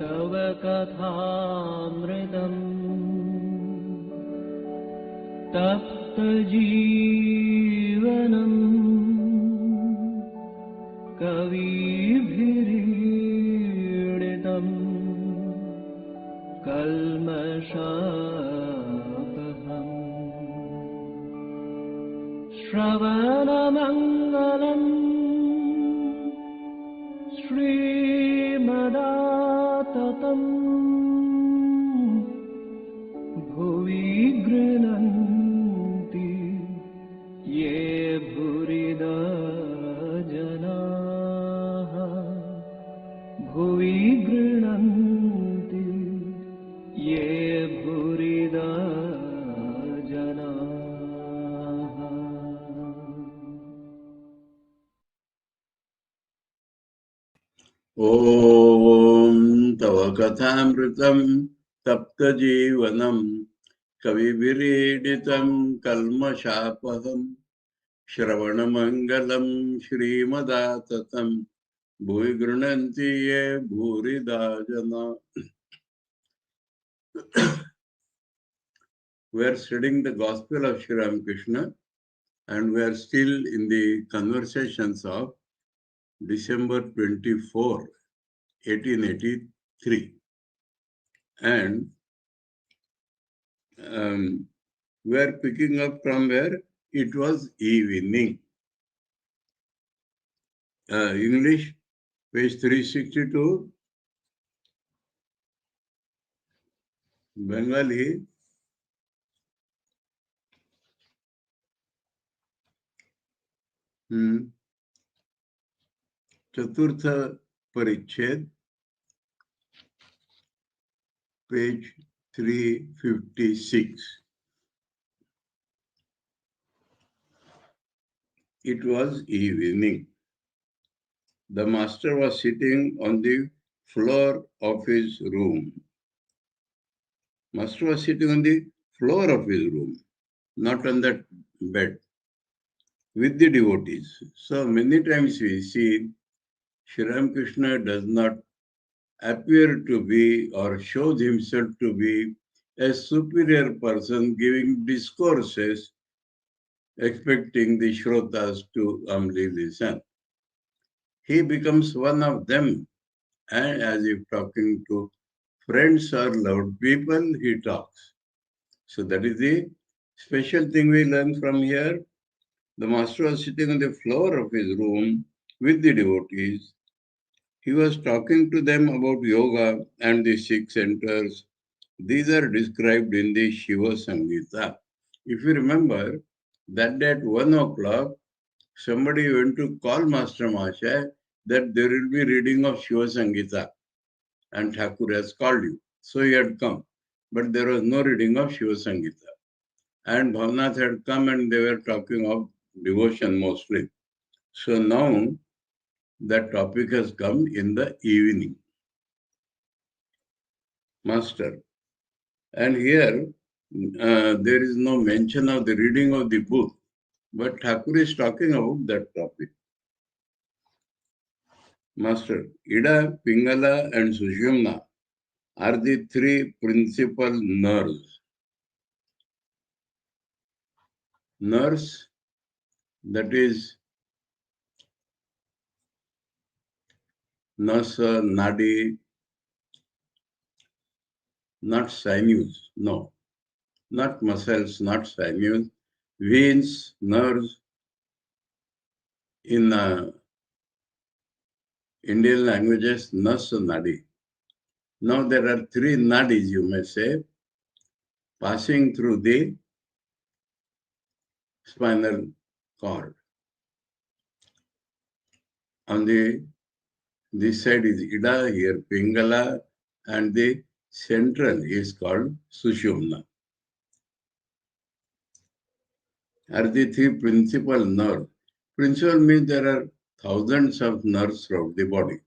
तव कथामृतम् तप्तजीवनम् कविभिरीडितम् कल्मषापहम् श्रवणमङ्गलम् श्रीमदाततम् भुवि गृह्णन्ति ये भूरिदा जनाः भुवि गृह्णन्ति ये भूरिदा जनाः. Om Tava Kathāmritam Tapta Jivanam Kavibiriditam Kalmashapaham Shravanamangalam Shrimadatatam Bhuigrunanti Ye Bhuridajana. We are studying the Gospel of Sri Ramakrishna, and we are still in the conversations of December 24, 1883. And we are picking up from where it was evening. English, page 362. Bengali, Chaturtha Pariched, page 356. It was evening. The master was sitting on the floor of his room. Master was sitting on the floor of his room, not on that bed, with the devotees. So many times we see Sri Ramakrishna does not appear to be or shows himself to be a superior person giving discourses, expecting the shrotas to humbly listen. He becomes one of them, and as if talking to friends or loved people, he talks. So that is the special thing we learn from here. The master was sitting on the floor of his room with the devotees. He was talking to them about yoga and the 6 centers. These are described in the Shiva Samgita. If you remember, that day at 1 o'clock, somebody went to call Master Mahasaya that there will be reading of Shiva Samgita, and Thakur has called you. So he had come, but there was no reading of Shiva Samgita. And Bhavanath had come and they were talking of devotion mostly. So now that topic has come in the evening. Master. And here there is no mention of the reading of the book, but Thakur is talking about that topic. Master, Ida, Pingala and Sushumna are the 3 principal nerves. Nerves, that is Nasa, Nadi, not sinews, no, not muscles, not sinews, veins, nerves. In Indian languages, Nasa, Nadi. Now there are 3 nadis, you may say, passing through the spinal cord. On this side is Ida, here Pingala, and the central is called Sushumna. Are the 3 principal nerves. Principal means there are thousands of nerves throughout the body.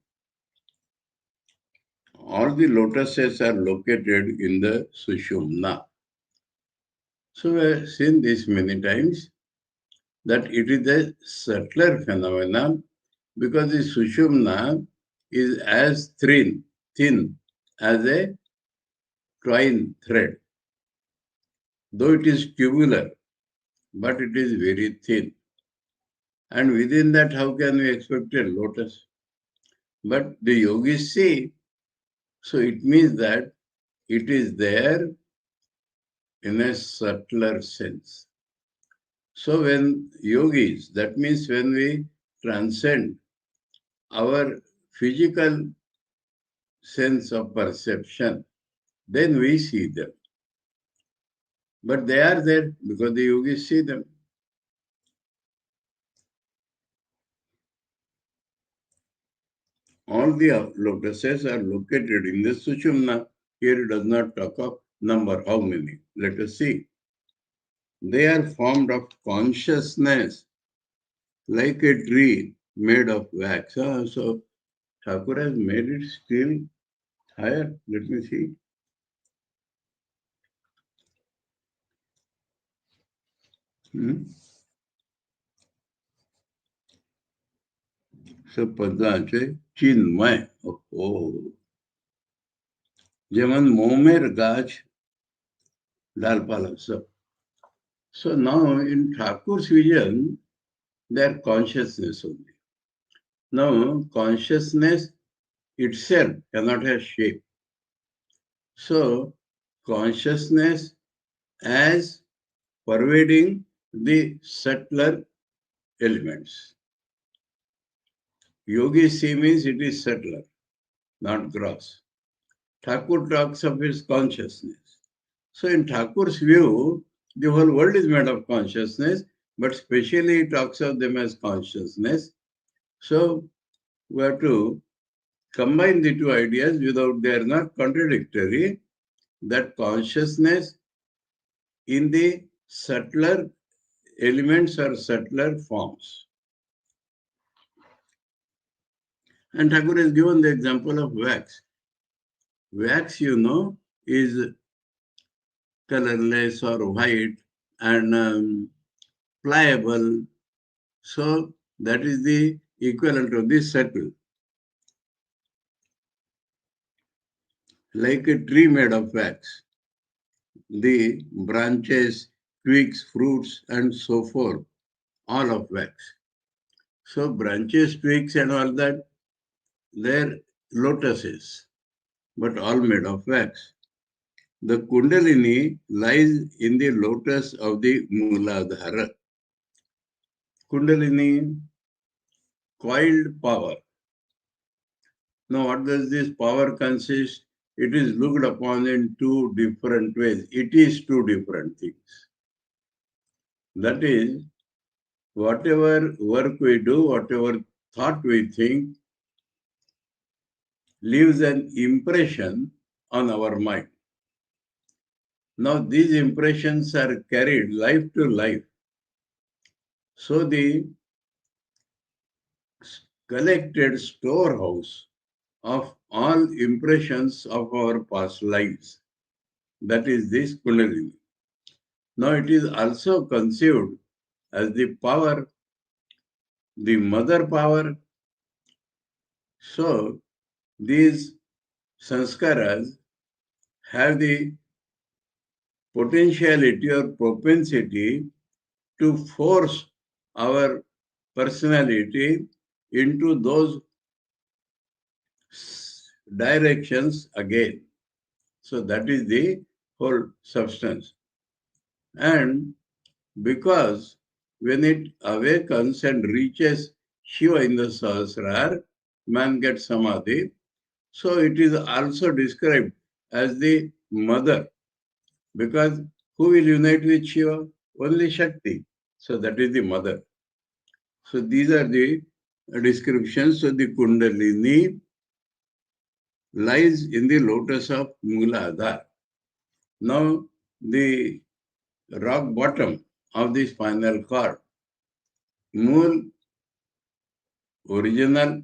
All the lotuses are located in the Sushumna. So we have seen this many times, that it is a subtler phenomenon because the Sushumna is as thin as a twine thread. Though it is tubular, but it is very thin. And within that, how can we expect a lotus? But the yogis say, so it means that it is there in a subtler sense. So when yogis, that means when we transcend our physical sense of perception, then we see them. But they are there because the yogis see them. All the lotuses are located in the Sushumna. Here it does not talk of number, how many. Let us see. They are formed of consciousness, like a tree made of wax. So Thakur has made it still higher. Let me see. So Padma আছে চিন্ময়। যেমন মোমের গাছ ডালপালা সব। So now in Thakur's vision, they are consciousness only. Now consciousness itself cannot have shape. So consciousness as pervading the subtler elements. Yogi see means it is subtler, not gross. Thakur talks of his consciousness. So in Thakur's view, the whole world is made of consciousness, but specially he talks of them as consciousness. So we have to combine the two ideas without they are not contradictory, that consciousness in the subtler elements or subtler forms. And Thakur has given the example of wax. Wax, you know, is colorless or white and pliable. So that is the equivalent of the subtle. Like a tree made of wax, the branches, twigs, fruits, and so forth, all of wax. So branches, twigs, and all that, they're lotuses, but all made of wax. The Kundalini lies in the lotus of the Mooladhara. Kundalini, coiled power. Now, what does this power consist? It is looked upon in two different ways. It is two different things. That is, whatever work we do, whatever thought we think, leaves an impression on our mind. Now, these impressions are carried life to life. So, the collected storehouse of all impressions of our past lives, that is this Kundalini. Now, it is also conceived as the power, the mother power. So, these sanskaras have the potentiality or propensity to force our personality into those directions again. So that is the whole substance. And because when it awakens and reaches Shiva in the Sahasrar, man gets Samadhi. So it is also described as the mother, because who will unite with Shiva? Only Shakti. So that is the mother. So these are the descriptions. So the Kundalini lies in the lotus of Mooladhara. Now the rock bottom of the spinal cord, Mool, original,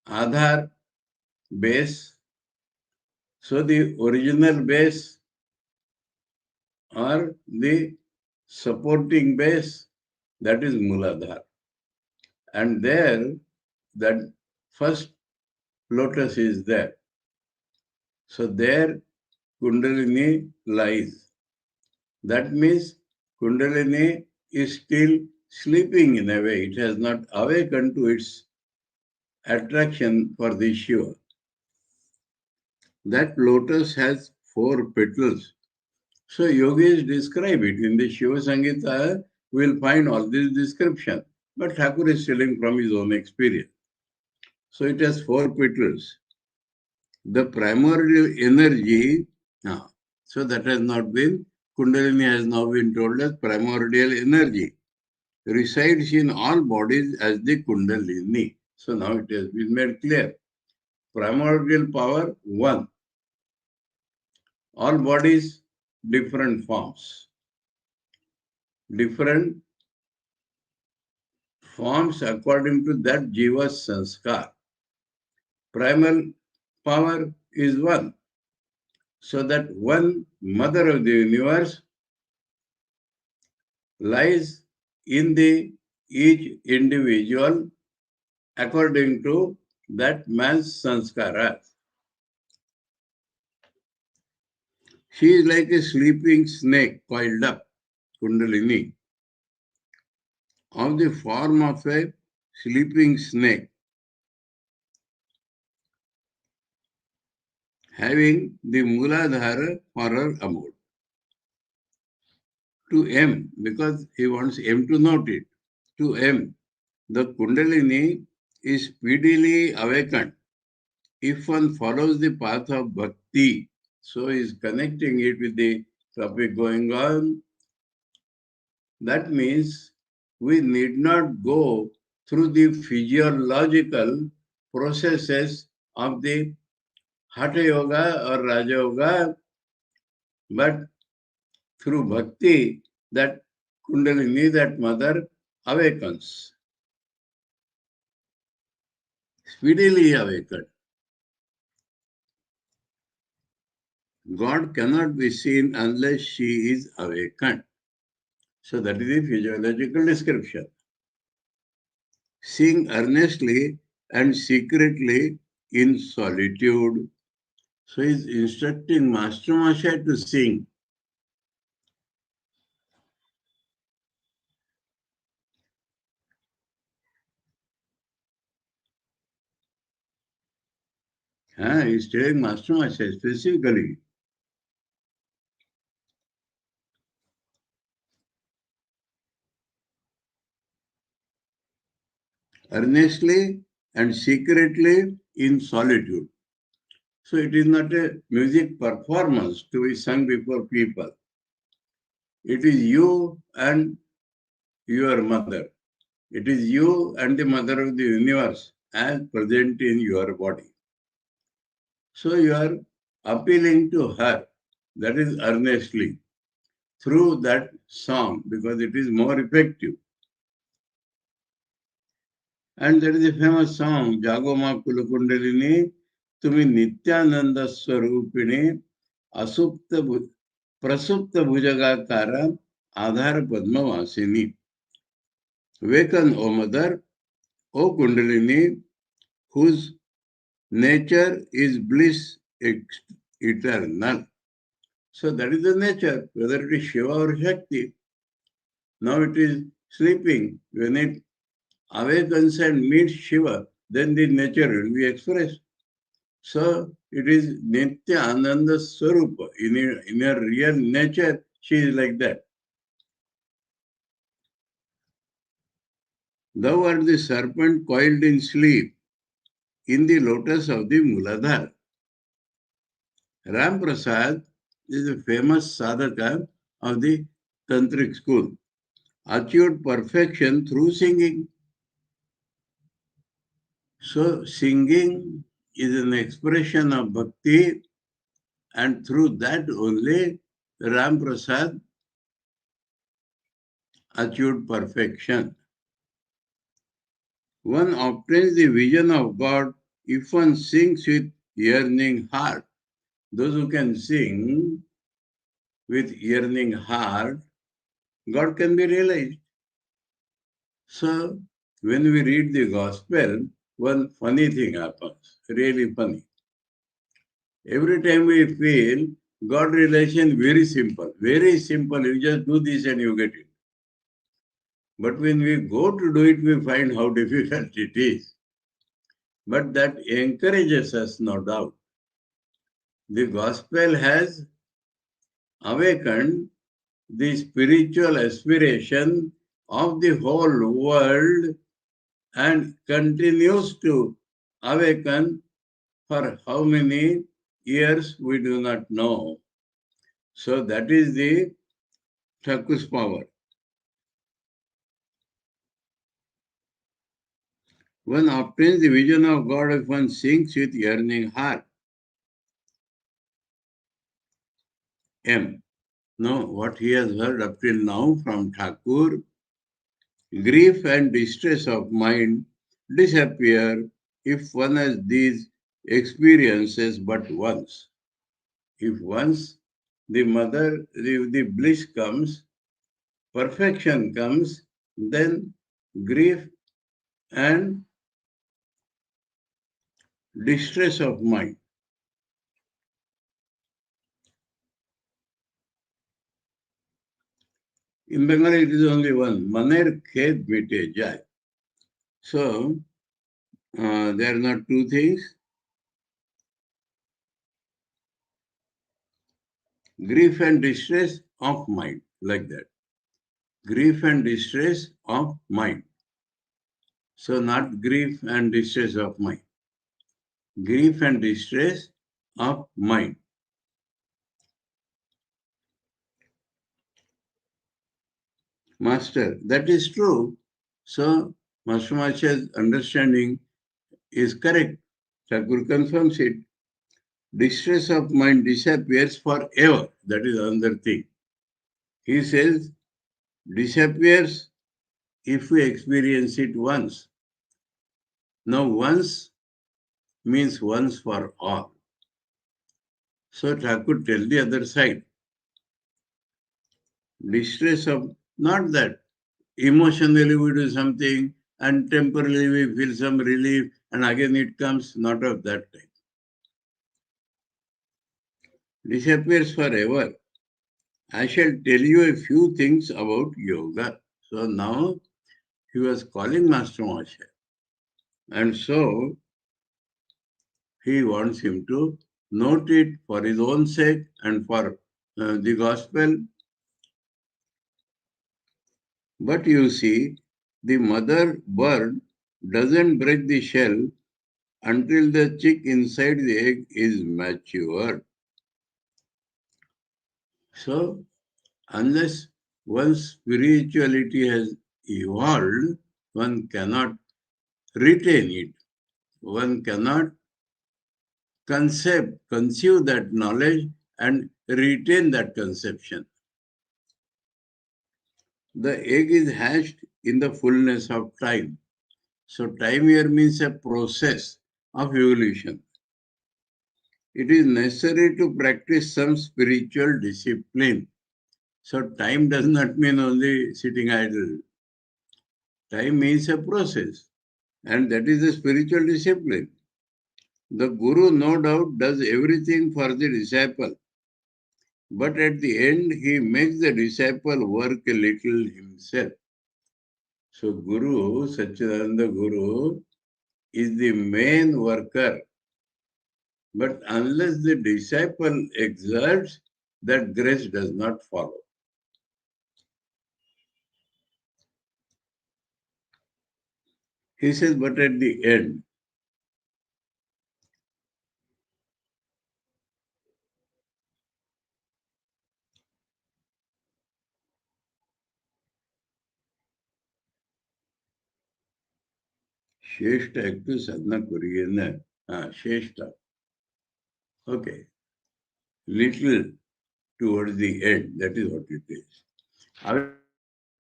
Adhar, base. So the original base or the supporting base, that is Mooladhara. And there, that first lotus is there. So there Kundalini lies. That means Kundalini is still sleeping in a way. It has not awakened to its attraction for the Shiva. That lotus has 4 petals. So yogis describe it. In the Shiva Sangita, we will find all this description. But Thakur is telling from his own experience. So it has 4 petals. The primordial energy, so that has not been, Kundalini has now been told as primordial energy, resides in all bodies as the Kundalini. So now it has been made clear. Primordial power, 1. All bodies, different forms. Different forms according to that Jiva Sanskar. Primal power is 1. So that one mother of the universe lies in the each individual according to that man's sanskara. She is like a sleeping snake coiled up, Kundalini, of the form of a sleeping snake, having the Muladhara for her abode. To M, because he wants M to note it, to M, the Kundalini is speedily awakened if one follows the path of bhakti. So he is connecting it with the topic going on. That means we need not go through the physiological processes of the Hatha Yoga or Raja Yoga, but through bhakti, that Kundalini, that mother, awakens. Speedily awakened. God cannot be seen unless she is awakened. So that is the physiological description. Sing earnestly and secretly in solitude. So he is instructing Master Masha to sing. He is telling Master Masha specifically. Earnestly and secretly in solitude. So it is not a music performance to be sung before people. It is you and your mother. It is you and the mother of the universe as present in your body. So you are appealing to her, that is earnestly, through that song because it is more effective. And there is a famous song, Jagoma Kulakundalini, Tumi Nityananda Swarupini, Asupta Prasupta Bhujagatara, Adhara Padmavasini. Waken, O Mother, O Kundalini, whose nature is bliss eternal. So that is the nature, whether it is Shiva or Shakti. Now it is sleeping. When it awakens and meets Shiva, then the nature will be expressed. So it is Nitya Ananda Swarupa. In her real nature, she is like that. Thou art the serpent coiled in sleep in the lotus of the Muladhara. Ram Prasad is a famous sadhaka of the tantric school, achieved perfection through singing. So singing is an expression of bhakti, and through that only Ram Prasad achieved perfection. One obtains the vision of God if one sings with yearning heart. Those who can sing with yearning heart, God can be realized. So when we read the gospel, one funny thing happens, really funny. Every time we feel God relation very simple. Very simple. You just do this and you get it. But when we go to do it, we find how difficult it is. But that encourages us, no doubt. The gospel has awakened the spiritual aspiration of the whole world and continues to awaken for how many years we do not know. So that is the Thakur's power. One obtains the vision of God if one sings with yearning heart. M. Now, what he has heard up till now from Thakur, grief and distress of mind disappear if one has these experiences but once. If once the bliss comes, perfection comes, then grief and distress of mind. In Bengali, it is only one. Maner khed mite jai. So, there are not two things. Grief and distress of mind, like that. Grief and distress of mind. So, not grief and distress of mind. Grief and distress of mind. Master, that is true. So, Master Macha's understanding is correct. Thakur confirms it. Distress of mind disappears forever. That is another thing. He says, disappears if we experience it once. Now, once means once for all. So, Thakur tells the other side. Distress of, not that emotionally we do something and temporarily we feel some relief and again it comes, not of that type. Disappears forever. I shall tell you a few things about yoga. So now he was calling Master Masha. And so he wants him to note it for his own sake and for the gospel. But you see, the mother bird doesn't break the shell until the chick inside the egg is matured. So, unless one's spirituality has evolved, one cannot retain it. One cannot conceive that knowledge and retain that conception. The egg is hatched in the fullness of time. So time here means a process of evolution. It is necessary to practice some spiritual discipline. So time does not mean only sitting idle. Time means a process, and that is a spiritual discipline. The guru, no doubt, does everything for the disciple, but at the end, he makes the disciple work a little himself. So, Guru, Satchidananda Guru, is the main worker. But unless the disciple exerts, that grace does not follow. He says, but at the end, Sheshta ektu sadhana kuriyena. Sheshta. Okay. Little towards the end. That is what it is.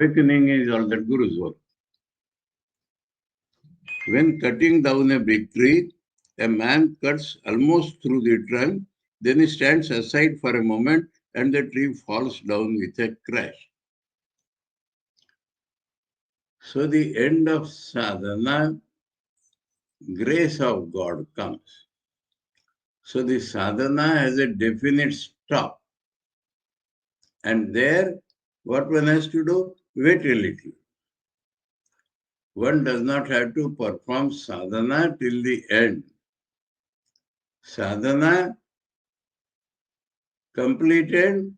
Awakening is all that Guru's work. When cutting down a big tree, a man cuts almost through the trunk, then he stands aside for a moment and the tree falls down with a crash. So the end of sadhana, grace of God comes. So the sadhana has a definite stop. And there, what one has to do? Wait a little. One does not have to perform sadhana till the end. Sadhana completed,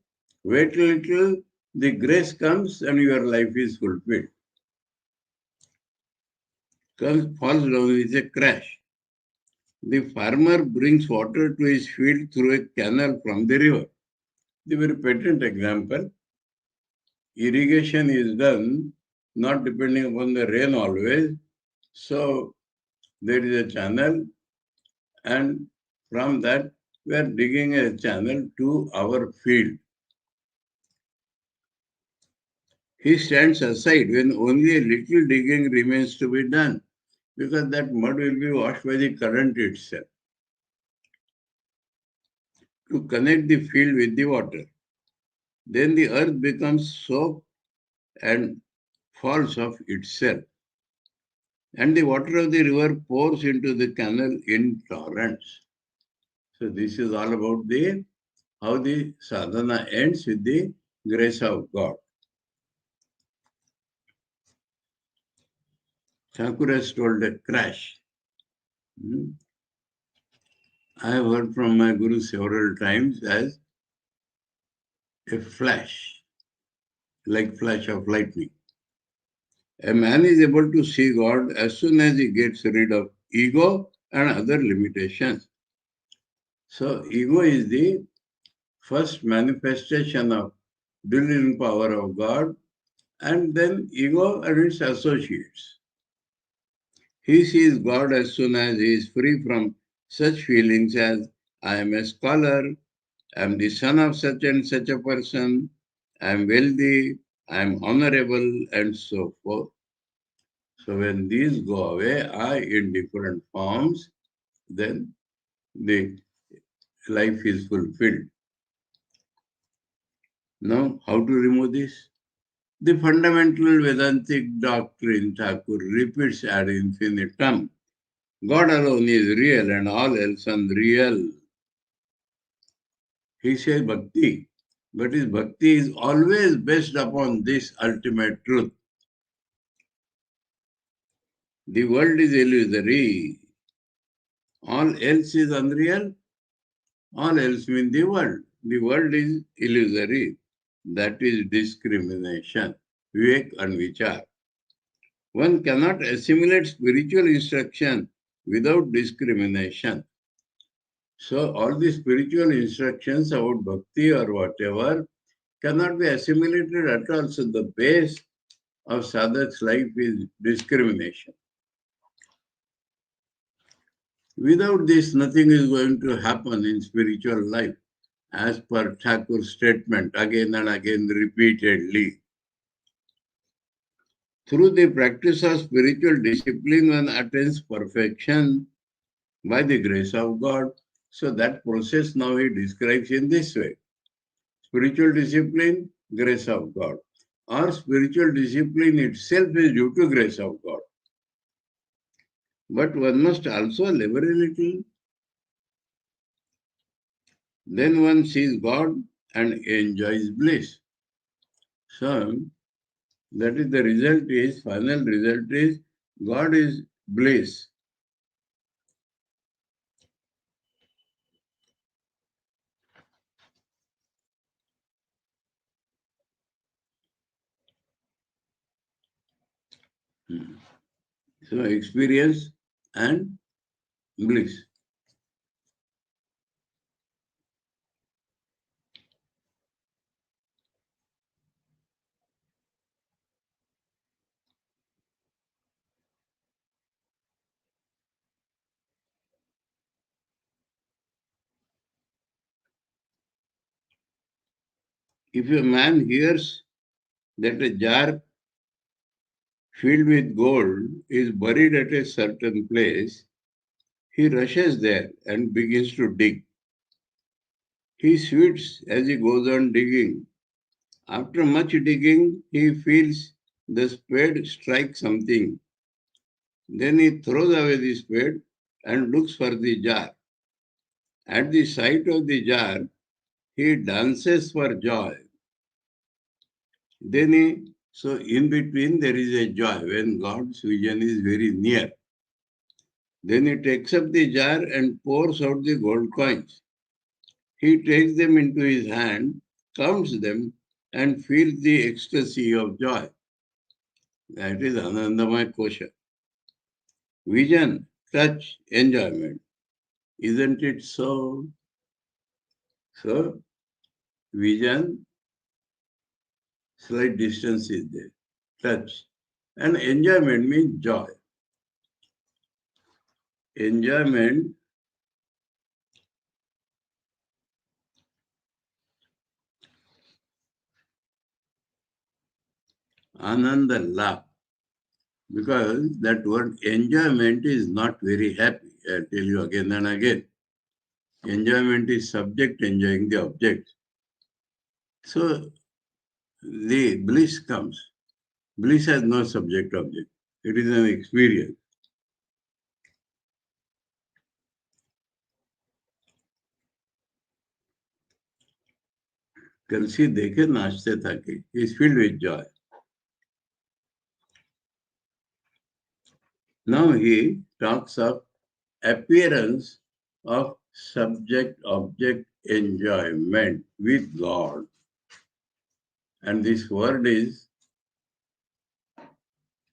wait a little, the grace comes and your life is fulfilled. Falls down is a crash. The farmer brings water to his field through a canal from the river. The very patent example. Irrigation is done not depending upon the rain always. So there is a channel, and from that we are digging a channel to our field. He stands aside when only a little digging remains to be done, because that mud will be washed by the current itself to connect the field with the water. Then the earth becomes soaked and falls of itself. And the water of the river pours into the canal in torrents. So this is all about how the sadhana ends with the grace of God. Thakur has told a crash. I have heard from my Guru several times as a flash, like flash of lightning. A man is able to see God as soon as he gets rid of ego and other limitations. So ego is the first manifestation of divine power of God, and then ego and its associates. He sees God as soon as he is free from such feelings as I am a scholar, I am the son of such and such a person, I am wealthy, I am honorable, and so forth. So when these go away, I in different forms, then the life is fulfilled. Now, how to remove this? The fundamental Vedantic doctrine Thakur repeats ad infinitum. God alone is real and all else unreal. He says bhakti, but his bhakti is always based upon this ultimate truth. The world is illusory. All else is unreal. All else means the world. The world is illusory. That is discrimination, vivek and vichar. One cannot assimilate spiritual instruction without discrimination. So all the spiritual instructions about bhakti or whatever cannot be assimilated at all. So the base of sadhak's life is discrimination. Without this, nothing is going to happen in spiritual life, as per Thakur's statement again and again repeatedly. Through the practice of spiritual discipline, one attains perfection by the grace of God. So that process now he describes in this way. Spiritual discipline, grace of God. Or spiritual discipline itself is due to grace of God. But one must also labor a little. Then one sees God and enjoys bliss. So that is the result is, final result is, God is bliss. So experience and bliss. If a man hears that a jar filled with gold is buried at a certain place, he rushes there and begins to dig. He sweats as he goes on digging. After much digging, he feels the spade strike something. Then he throws away the spade and looks for the jar. At the sight of the jar, he dances for joy. So in between there is a joy when God's vision is very near. Then he takes up the jar and pours out the gold coins. He takes them into his hand, counts them, and feels the ecstasy of joy. That is Anandamaya Kosha. Vision, touch, enjoyment. Isn't it so? So, vision, slight distance is there. Touch. And enjoyment means joy. Enjoyment, ananda love. Because that word enjoyment is not very happy. I tell you again and again. Enjoyment is subject enjoying the object. So the bliss comes. Bliss has no subject object. It is an experience. कलसी देखे नाचते थके is filled with joy. Now he talks of appearance of subject-object enjoyment with God. And this word is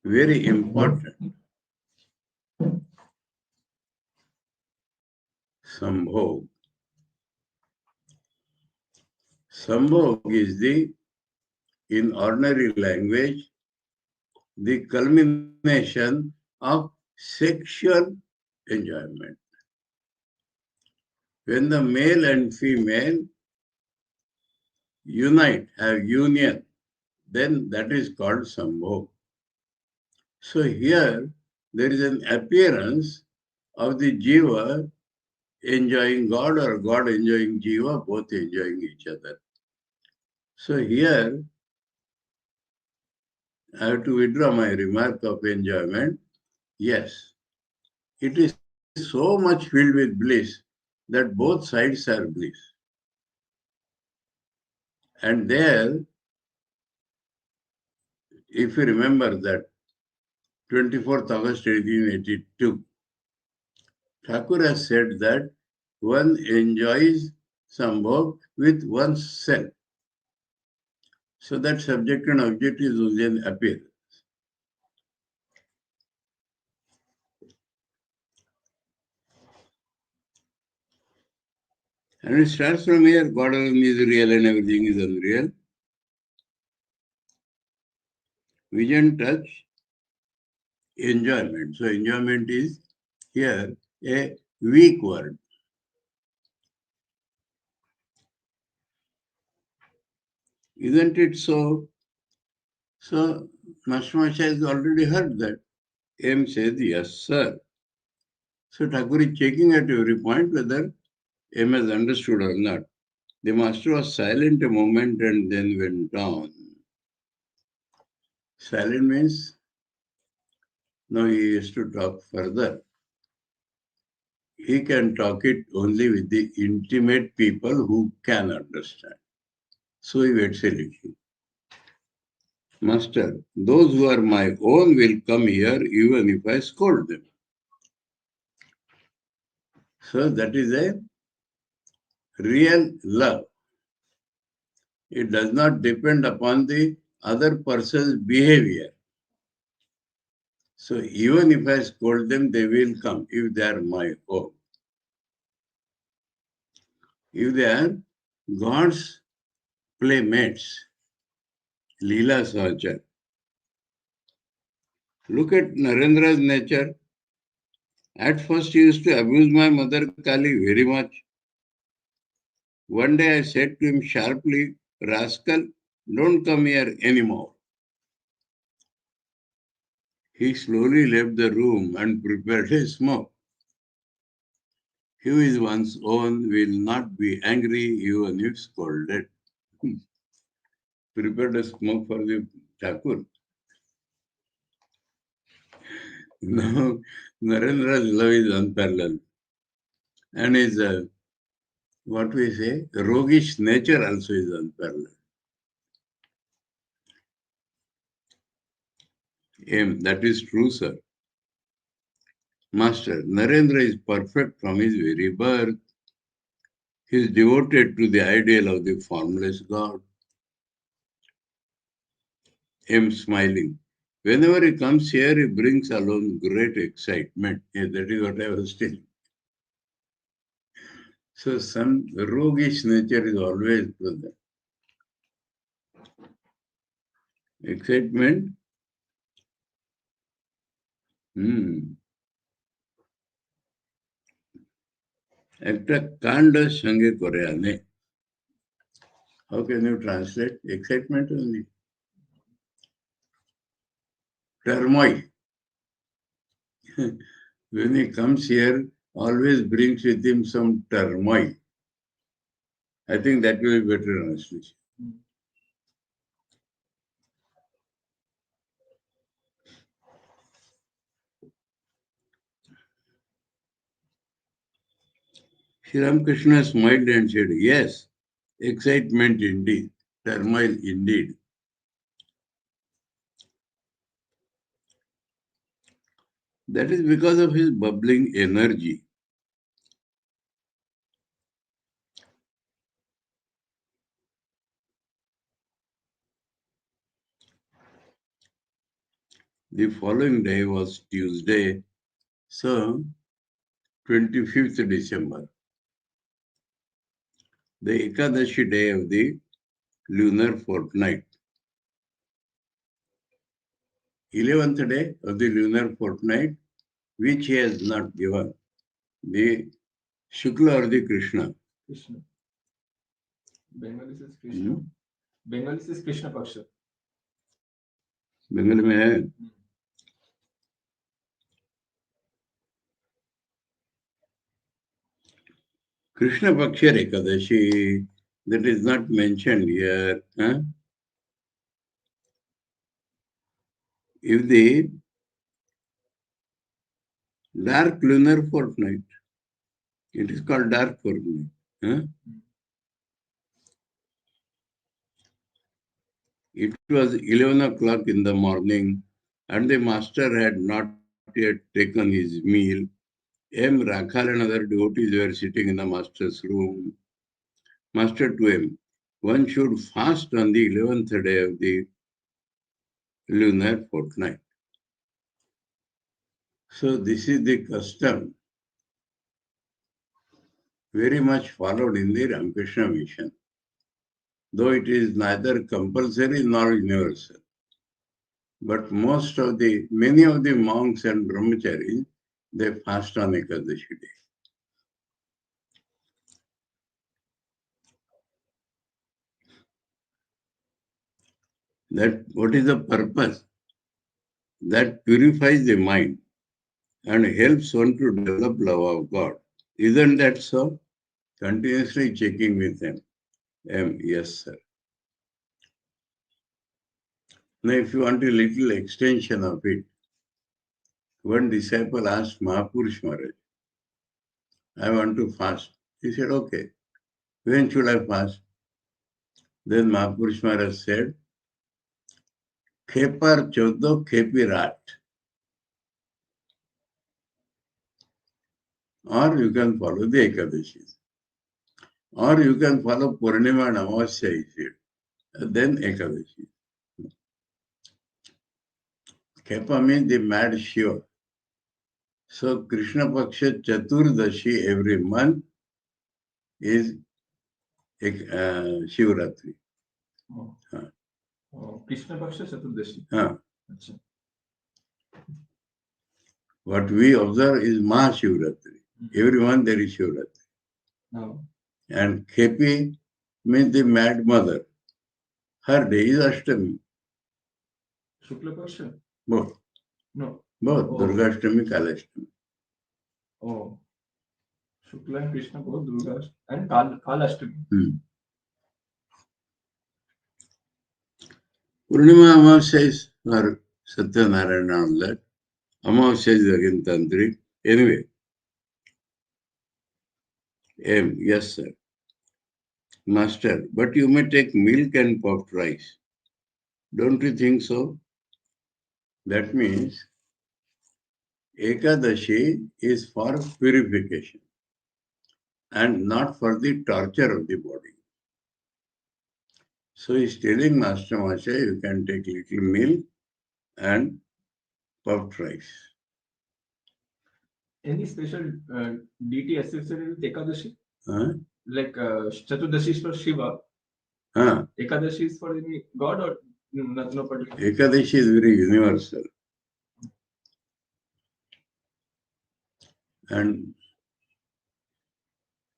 very important. Sambhog. Sambhog is in ordinary language, the culmination of sexual enjoyment. When the male and female unite, have union, then that is called sambhog. So here there is an appearance of the jiva enjoying God or God enjoying jiva, both enjoying each other. So here I have to withdraw my remark of enjoyment. Yes, it is so much filled with bliss that both sides are bliss. And there, if you remember that 24th August 1882, Thakur has said that one enjoys sambhog with oneself. So that subject and object is only an appearance. And it starts from here, God alone is real and everything is unreal. Vision, touch, enjoyment. So enjoyment is here a weak word. Isn't it so? So Mashmash has already heard that. M says, yes, sir. So Thakur is checking at every point whether M has understood or not. The master was silent a moment and then went on. Silent means now he has to talk further. He can talk it only with the intimate people who can understand. So he waits a little. Master, those who are my own will come here even if I scold them. So that is a real love. It does not depend upon the other person's behavior. So even if I scold them, they will come if they are my own. If they are God's playmates, Leela Sahachar. Look at Narendra's nature. At first, he used to abuse my mother Kali very much. One day I said to him sharply, rascal, don't come here anymore. He slowly left the room and prepared a smoke. He who is one's own will not be angry even if scolded. Prepared a smoke for the Thakur. Now, Narendra's love is unparalleled and his what we say, roguish nature also is unparalleled. That is true, sir. Master, Narendra is perfect from his very birth. He is devoted to the ideal of the formless God. Smiling. Whenever he comes here, he brings along great excitement. That is what I was telling. So some roguish nature is always present. Excitement. একটা কাণ্ড সঙ্গে করে আনে. How can you translate excitement only? Turmoil. When he comes here, always brings with him some turmoil. I think that will be better translation. Sri Ramakrishna smiled and said, yes, excitement indeed, turmoil indeed. That is because of his bubbling energy. The following day was Tuesday, so 25th December, the Ekadashi day of the lunar fortnight. 11th day of the lunar fortnight, which he has not given, the Shukla or the Krishna. Krishna. Bengali says Krishna. Bengali says Krishna Paksha. Bengali में है. Krishna Paksha Ekadashi, that is not mentioned here. If the dark lunar fortnight, it is called dark fortnight. It was 11 o'clock in the morning and the master had not yet taken his meal. Rakhal and other devotees were sitting in the master's room. Master to him, one should fast on the 11th day of the lunar fortnight. So this is the custom very much followed in the Ramakrishna Mission, though it is neither compulsory nor universal. But many of the monks and brahmacharis, they fast on Ekadashi day. That what is the purpose? That purifies the mind and helps one to develop love of God. Isn't that so? Continuously checking with them. Yes, sir. Now, if you want a little extension of it, one disciple asked Mahapurush Maharaj, I want to fast. He said, okay, when should I fast? Then Mahapurush Maharaj said, Khepar Chodo Khepi Rat. Or you can follow the Ekadashis. Or you can follow Purnima and Amavasya, then Ekadashi. Khepa means the mad Shiva. So Krishna Paksha Chaturdashi every month is Shivratri. Krishna Paksha Chaturdashi. What we observe is Mahashivratri. Every month there is Shivratri. And Khepi means the mad mother. Her day is Ashtami. Shukla Paksha? Both. No. Both. Durga Ashtami, Kala Ashtami. Oh. Shukla and Krishna both Durga and Kala Ashtami. Purnima Amavasya is for Satyanarayana on that. Amavasya is again Tantric. Anyway. Yes, sir. Master, but you may take milk and puffed rice. Don't you think so? That means Ekadashi is for purification and not for the torture of the body. So he's telling Master Masha, you can take little milk and puffed rice. Any special deity associated with Ekadashi? Huh? Like Chaturdashi is for Shiva. Huh? Ekadashi is for any god or no particular? Ekadashi is very universal. And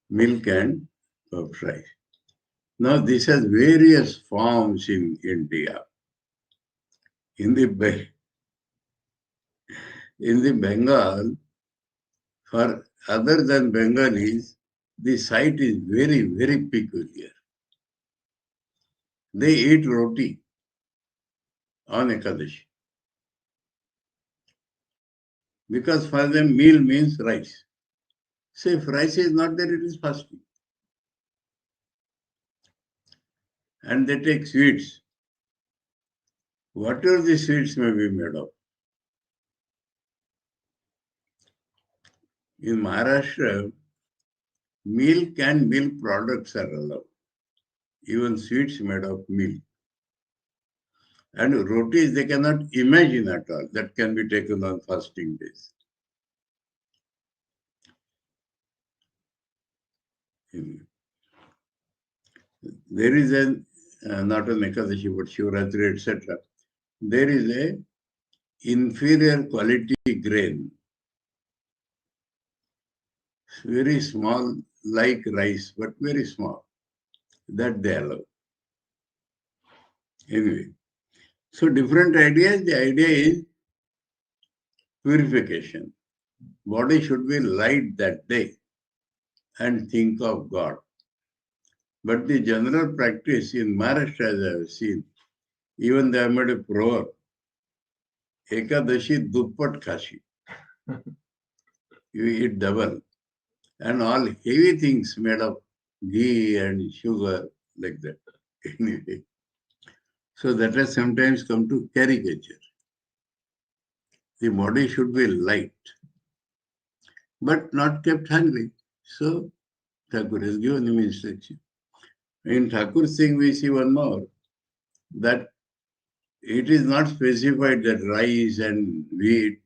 milk and puffed rice. Now this has various forms in India. In the Bengal, for other than Bengalis, the sight is very, very peculiar. They eat roti on Ekadashi. Because for them, meal means rice. So if rice is not there, it is fasting. And they take sweets. Whatever the sweets may be made of. In Maharashtra, milk and milk products are allowed. Even sweets made of milk. And rotis, they cannot imagine at all that can be taken on fasting days. There is not an Ekadashi, but Shivratri, etc. There is a inferior quality grain, very small, like rice, but very small, that they allow. Anyway, so different ideas. The idea is purification. Body should be light that day and think of God. But the general practice in Maharashtra, as I have seen, even they have made a proverb, Ekadashi Duppat Kashi. You eat double. And all heavy things made of ghee and sugar, like that. Anyway. So that has sometimes come to caricature. The body should be light, but not kept hungry. So Thakur has given him instruction. In Thakur's thing, we see one more, that it is not specified that rice and wheat,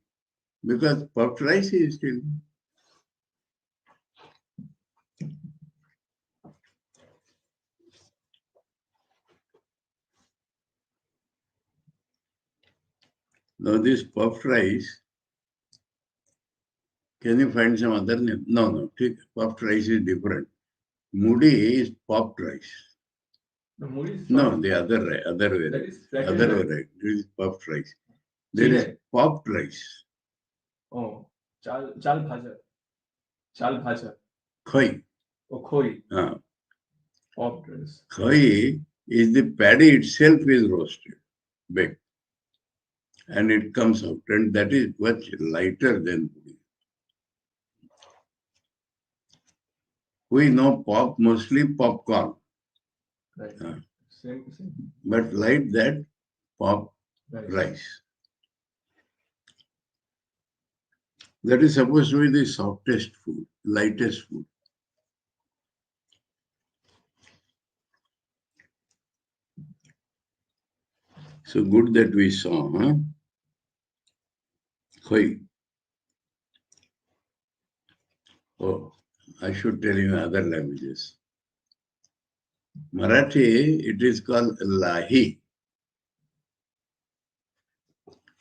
because puffed rice is still. Now this puffed rice, can you find some other name? No. Puffed rice is different. Mudi is puffed rice. The mood is No, the other way. That is Other way, right? This is puffed rice. There is puffed rice. Oh, chal bhaja. Chal bhaja. Khoi. Oh, khoi. Puffed rice. Khoi is the paddy itself is roasted, baked, and it comes out, and that is much lighter than pudi. We know mostly popcorn. Right. Same. But like that, puffed rice. That is supposed to be the softest food, lightest food. So good that we saw, huh? Khoi. Oh, I should tell you in other languages. Marathi, it is called lahi.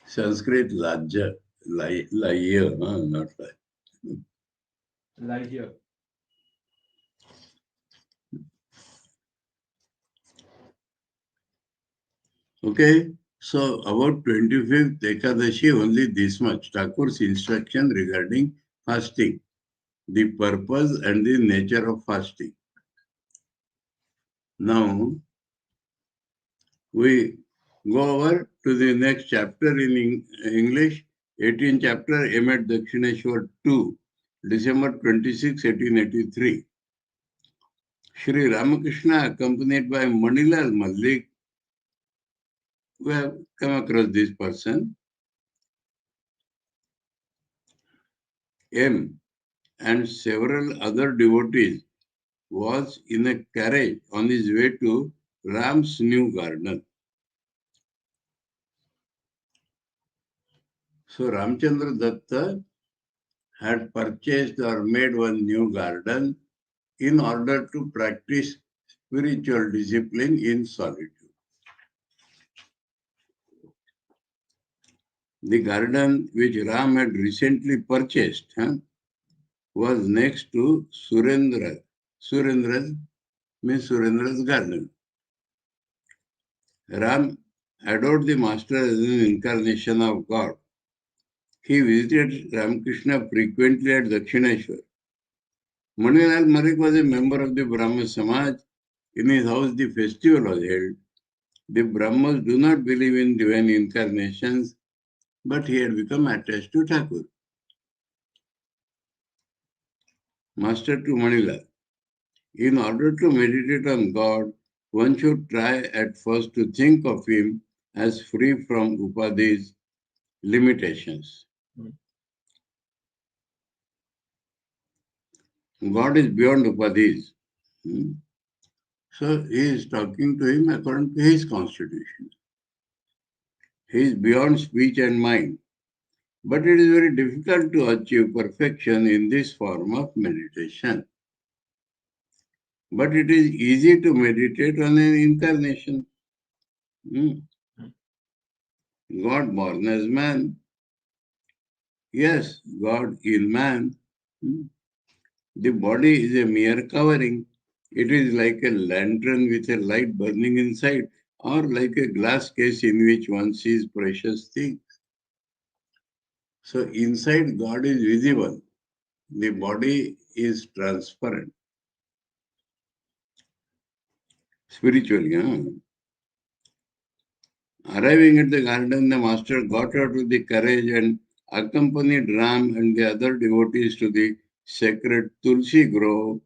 Sanskrit lajja. Layya, not lahi. Layya. Okay, so about 25th Ekadashi, only this much. Thakur's instruction regarding fasting, the purpose and the nature of fasting. Now, we go over to the next chapter in English, 18th chapter, M. at Dakshineshwar 2, December 26, 1883. Sri Ramakrishna, accompanied by Manilal Malik, we have come across this person, M, and several other devotees, was in a carriage on his way to Ram's new garden. So Ramchandra Datta had purchased or made one new garden in order to practice spiritual discipline in solitude. The garden which Ram had recently purchased was next to Surendra. Surendra means Surendra's garden. Ram adored the master as an incarnation of God. He visited Ramakrishna frequently at Dakshineshwar. Manilal Malik was a member of the Brahma Samaj. In his house, the festival was held. The Brahmas do not believe in divine incarnations, but he had become attached to Thakur. Master to Manilal. In order to meditate on God, one should try at first to think of him as free from upadhi's limitations. God is beyond upadhis. So he is talking to him according to his constitution. He is beyond speech and mind. But it is very difficult to achieve perfection in this form of meditation. But it is easy to meditate on an incarnation. God born as man. Yes, God in man. The body is a mere covering. It is like a lantern with a light burning inside, or like a glass case in which one sees precious things. So inside God is visible. The body is transparent. Spiritually, Arriving at the garden, the master got out with the carriage and accompanied Ram and the other devotees to the sacred Tulsi grove,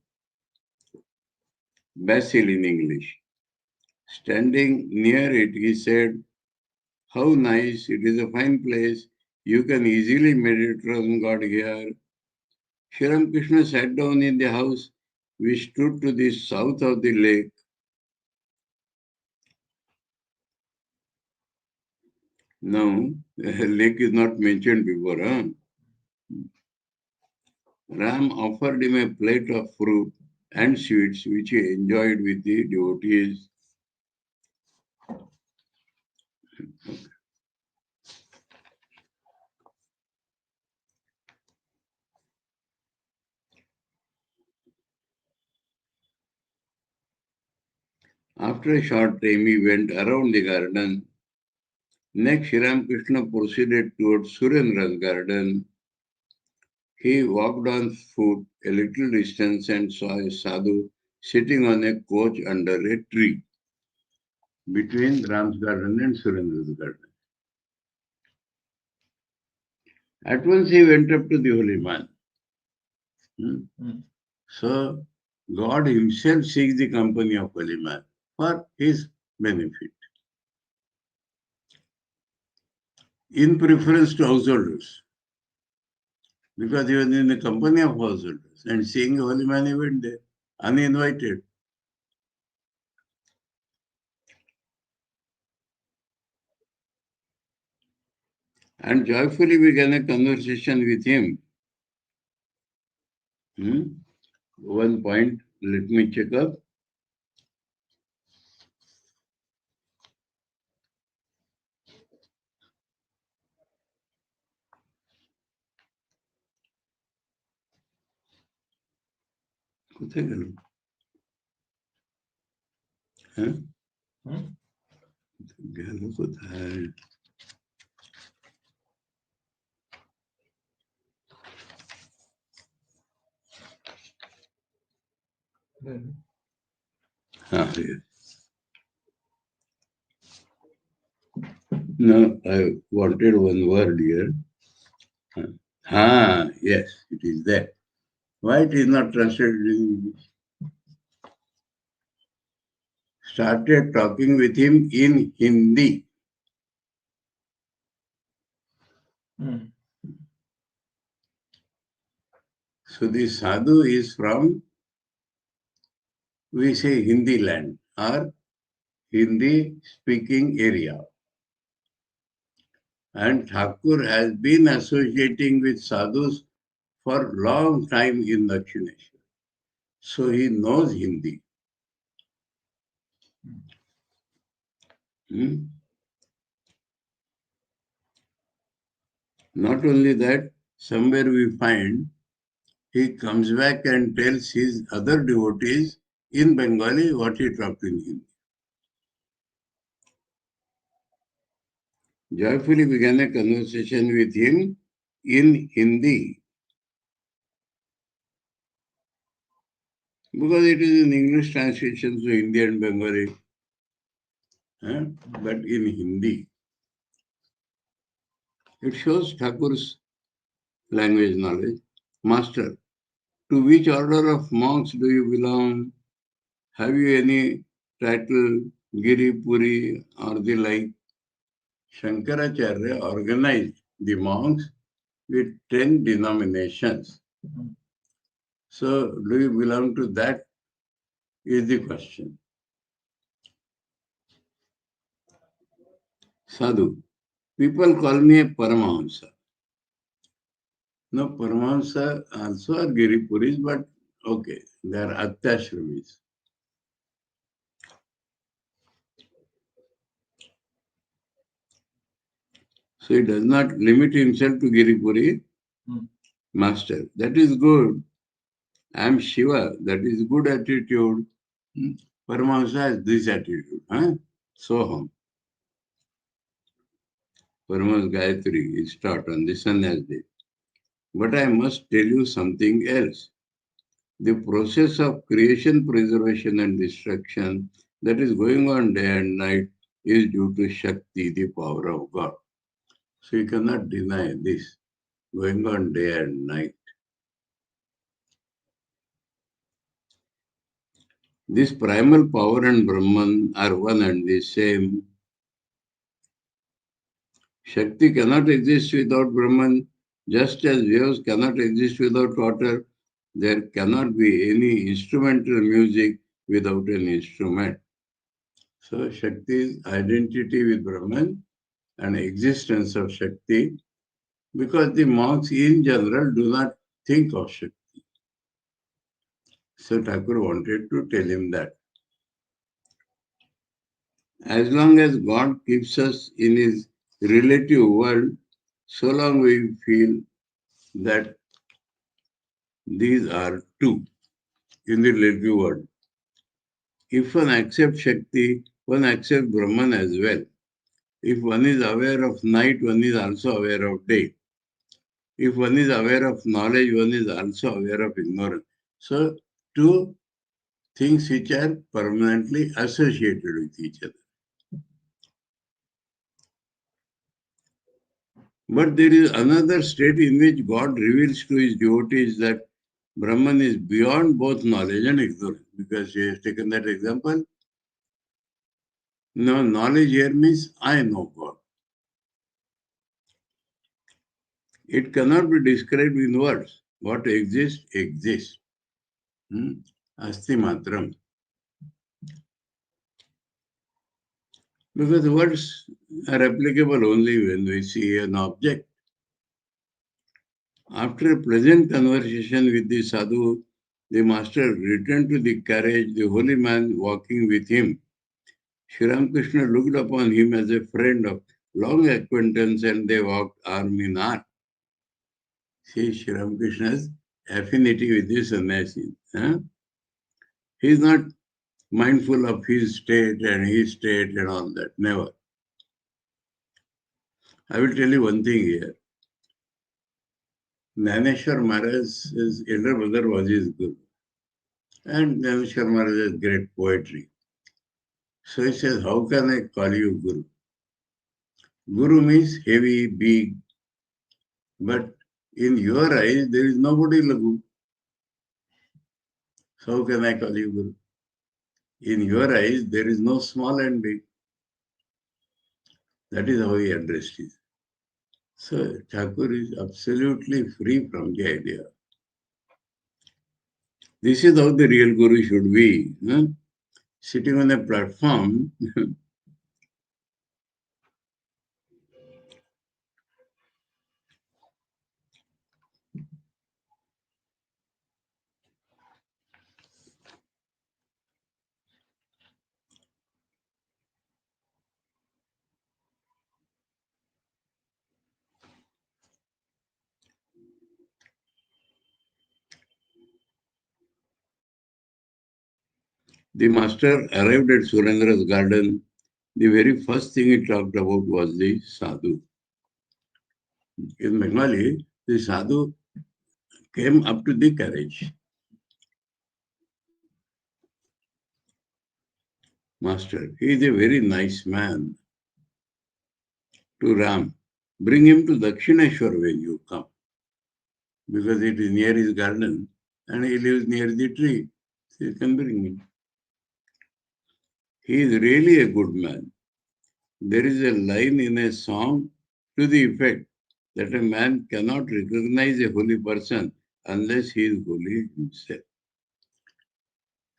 basil in English. Standing near it, he said, "How nice, it is a fine place. You can easily meditate on God here." Sri Ramakrishna sat down in the house which stood to the south of the lake. Now, the lake is not mentioned before. Ram offered him a plate of fruit and sweets, which he enjoyed with the devotees. After a short time, he went around the garden. Next, Sri Ramakrishna proceeded towards Surendra's garden. He walked on foot a little distance and saw a sadhu sitting on a couch under a tree between Ram's garden and Surendra's garden. At once he went up to the holy man. So God himself seeks the company of holy man for his benefit, in preference to householders, because he was in the company of householders, and seeing a holy man, he went there, uninvited. And joyfully began a conversation with him. One point, let me check up. কোথায় গেল? গেল কোথায়? Yes. No, I wanted one word here. Yes, it is there. Why it is not translated in English? started talking with him in Hindi. So the sadhu is from, we say, Hindi land or Hindi speaking area. And Thakur has been associating with sadhus for long time in Dakshineshwar. So he knows Hindi. Not only that, somewhere we find he comes back and tells his other devotees in Bengali what he talked in Hindi. Joyfully began a conversation with him in Hindi. Because it is in English translation, so Hindi and Bengali, but in Hindi. It shows Thakur's language knowledge. Master, to which order of monks do you belong? Have you any title, Giri, Puri, or the like? Shankaracharya organized the monks with 10 denominations. So, do you belong to that? Is the question. Sadhu, people call me a Paramahamsa. No, Paramahamsa also are Giripuris, but okay, they are Atyashramis. So he does not limit himself to Giripuri. Master, that is good. I am Shiva, that is good attitude. Paramahamsa has this attitude. Soham. Paramahamsa Gayatri is taught on the Sannyas Day. But I must tell you something else. The process of creation, preservation and destruction that is going on day and night is due to Shakti, the power of God. So you cannot deny this going on day and night. This primal power and Brahman are one and the same. Shakti cannot exist without Brahman, just as waves cannot exist without water. There cannot be any instrumental music without an instrument. So Shakti's identity with Brahman and existence of Shakti, because the monks in general do not think of Shakti. So Thakur wanted to tell him that. As long as God keeps us in his relative world, so long we feel that these are two in the relative world. If one accepts Shakti, one accepts Brahman as well. If one is aware of night, one is also aware of day. If one is aware of knowledge, one is also aware of ignorance. So, two things which are permanently associated with each other. But there is another state in which God reveals to his devotees that Brahman is beyond both knowledge and ignorance. Because he has taken that example. Now, knowledge here means I know God. It cannot be described in words. What exists, exists. Asti matram. Because words are applicable only when we see an object. After a pleasant conversation with the sadhu, the master returned to the carriage, the holy man walking with him. Sri Ramakrishna looked upon him as a friend of long acquaintance and they walked arm in arm. See Sri Ramakrishna's affinity with the sannyasi. He is not mindful of his state and all that. Never. I will tell you one thing here. Jnaneshwar Maharaj's elder brother was his guru. And Jnaneshwar Maharaj has great poetry. So he says, how can I call you guru? Guru means heavy, big. But in your eyes, there is nobody Lagu. So how can I call you guru? In your eyes, there is no small and big. That is how he addressed it. So Thakur is absolutely free from the idea. This is how the real Guru should be. Huh? Sitting on a platform, the master arrived at Surendra's garden. The very first thing he talked about was the sadhu. In Bengali, the sadhu came up to the carriage. Master, he is a very nice man. To Ram, bring him to Dakshineshwar when you come, because it is near his garden and he lives near the tree. So you can bring him. He is really a good man. There is a line in a song to the effect that a man cannot recognize a holy person unless he is holy himself.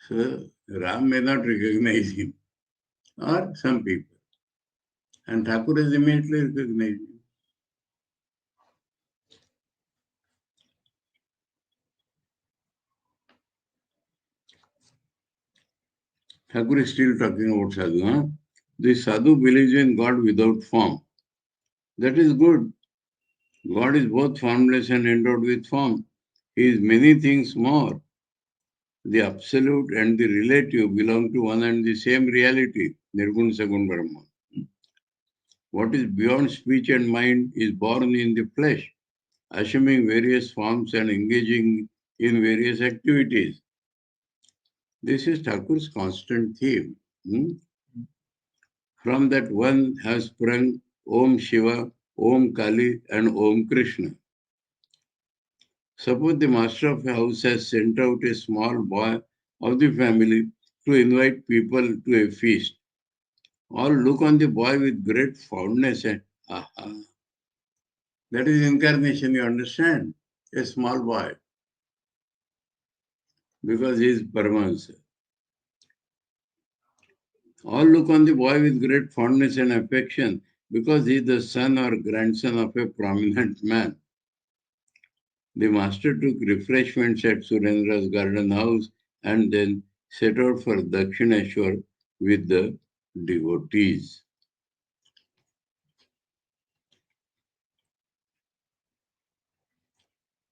So Ram may not recognize him, or some people. And Thakur has immediately recognized him. Thakur is still talking about sadhu. Huh? The sadhu believes in God without form. That is good. God is both formless and endowed with form. He is many things more. The absolute and the relative belong to one and the same reality, Nirgun Sagun Brahma. What is beyond speech and mind is born in the flesh, assuming various forms and engaging in various activities. This is Thakur's constant theme. From that one has sprung Om Shiva, Om Kali, and Om Krishna. Suppose the master of a house has sent out a small boy of the family to invite people to a feast. All look on the boy with great fondness and aha. That is incarnation, you understand? A small boy. Because he is Paramahansa. All look on the boy with great fondness and affection because he is the son or grandson of a prominent man. The master took refreshments at Surendra's garden house and then set out for Dakshineshwar with the devotees.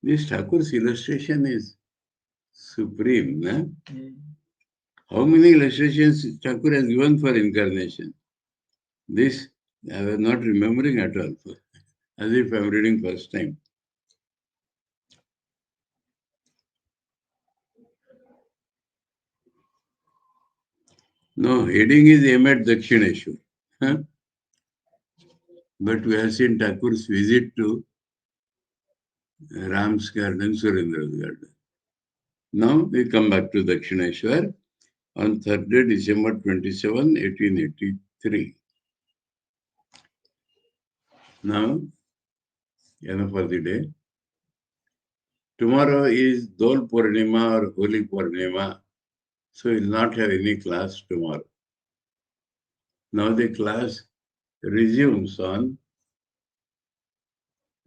This Thakur's illustration is supreme. No? How many illustrations Thakur has given for incarnation? This I was not remembering at all, as if I'm reading first time. No, heading is aimed at Dakshineshwar. Huh? But we have seen Thakur's visit to Ram's garden, Surendra's garden. Now we come back to Dakshineshwar on 3rd December 27, 1883. Now, enough for the day. Tomorrow is Dol Purnima or Holi Purnima, so we'll not have any class tomorrow. Now the class resumes on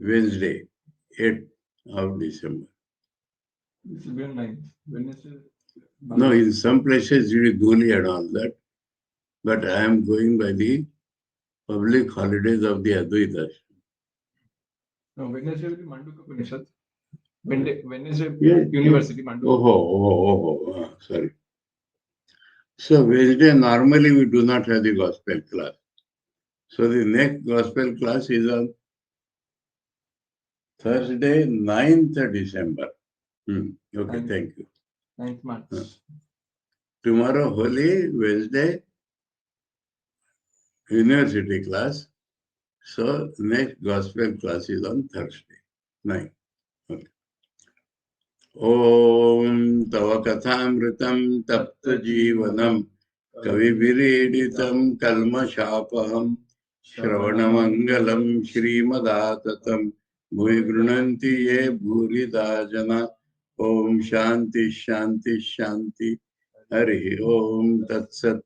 Wednesday, 8th of December. This will be on 9th. Wednesday. No, in some places it is Dhuli and all that, but I am going by the public holidays of the Advaita. No, Wednesday will be Mandukya Upanishad. Wednesday, Yeah. University Mandukya. Sorry. So Wednesday, normally we do not have the gospel class. So the next gospel class is on Thursday, 9th December. Okay, thank you. 9th March. Tomorrow, Holy, Wednesday, university class. So next gospel class is on Thursday, 9th. Okay. Om Tava Kathāmritam Tapta Jivanam Kavivireeditam Kalmashapaham Shravanamangalam Shrimadaatatam Bhuvi Grunanti Ye Bhurida Jana. Om Shanti Shanti Shanti. Hari Om Tat Sat.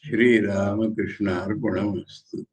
Sri Ramakrishna Arpanamastu.